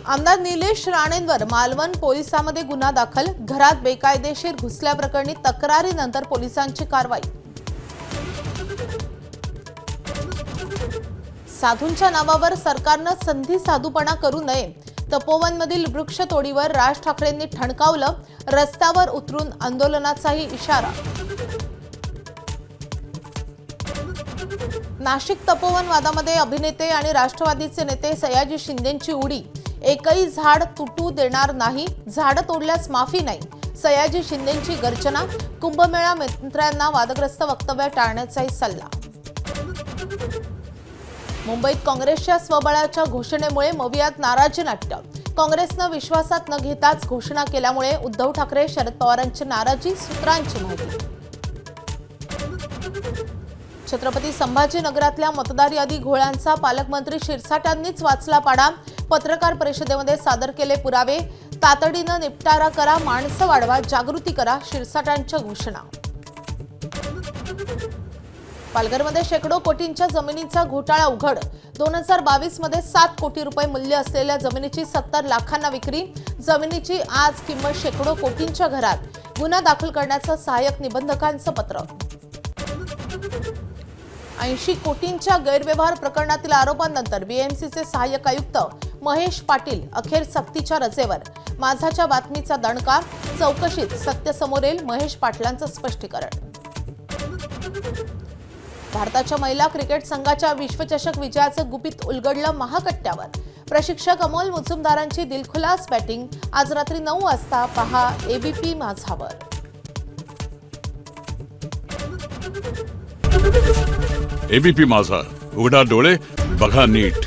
आमदार निलेश राणेंवर मालवण पोलिसांमध्ये गुन्हा दाखल। घरात बेकायदेशीर घुसल्याप्रकरणी तक्रारीनंतर पोलिसांची कारवाई। साधूंच्या नावावर सरकारनं संधी साधूपणा करू नये। तपोवनमधील वृक्षतोडीवर राज ठाकरेंनी ठणकावलं। रस्त्यावर उतरून आंदोलनाचाही इशारा। नाशिक तपोवन वादामध्ये अभिनेते आणि राष्ट्रवादीचे नेते सयाजी शिंदेंची उडी। एकही झाड तुटू देणार नाही, झाड तोडल्यास माफी नाही। सयाजी शिंदेंची गर्जना। कुंभमेळा मंत्र्यांना वादग्रस्त वक्तव्य टाळण्याचाही सल्ला। मुंबईत काँग्रेसच्या स्वबळाच्या घोषणेमुळे मवियात नाराजी नाट्य। काँग्रेसनं विश्वासात न घेताच घोषणा केल्यामुळे उद्धव ठाकरे शरद पवारांची नाराजी। सूत्रांची माहिती। छत्रपती संभाजीनगरातल्या मतदार यादी घोळ्यांचा पालकमंत्री शिरसाटांनीच वाचला पाडा। पत्रकार परिषदेमध्ये सादर केले पुरावे। तातडीनं निपटारा करा, माणसं वाढवा, जागृती करा, शिरसाटांच्या घोषणा। पालघरमध्ये शेकडो कोटींच्या जमिनीचा घोटाळा उघड। 2022 मध्ये 7 कोटी रुपये मूल्य असलेल्या जमिनीची 70 लाखांना विक्री। जमिनीची आज किंमत शेकडो कोटींच्या घरात। गुन्हा दाखल करण्याचं सहाय्यक निबंधकांचं पत्र। 80 कोटींच्या गैरव्यवहार प्रकरणातील आरोपांनंतर बीएमसीचे सहाय्यक आयुक्त महेश पाटील अखेर सक्तीच्या रजेवर। माझाच्या बातमीचा दणका। चौकशीत सत्य समोर येईल, महेश पाटलांचं स्पष्टीकरण। भारताच्या महिला क्रिकेट संघाच्या विश्वचषक विजयाचं गुपित उलगडलं महाकट्ट्यावर। प्रशिक्षक अमोल मुजुमदारांची दिलखुलास बॅटिंग। आज रात्री 9 वाजता पहा एबीपी माझावर। एबीपी माझा, उघडा डोळे बघा नीट।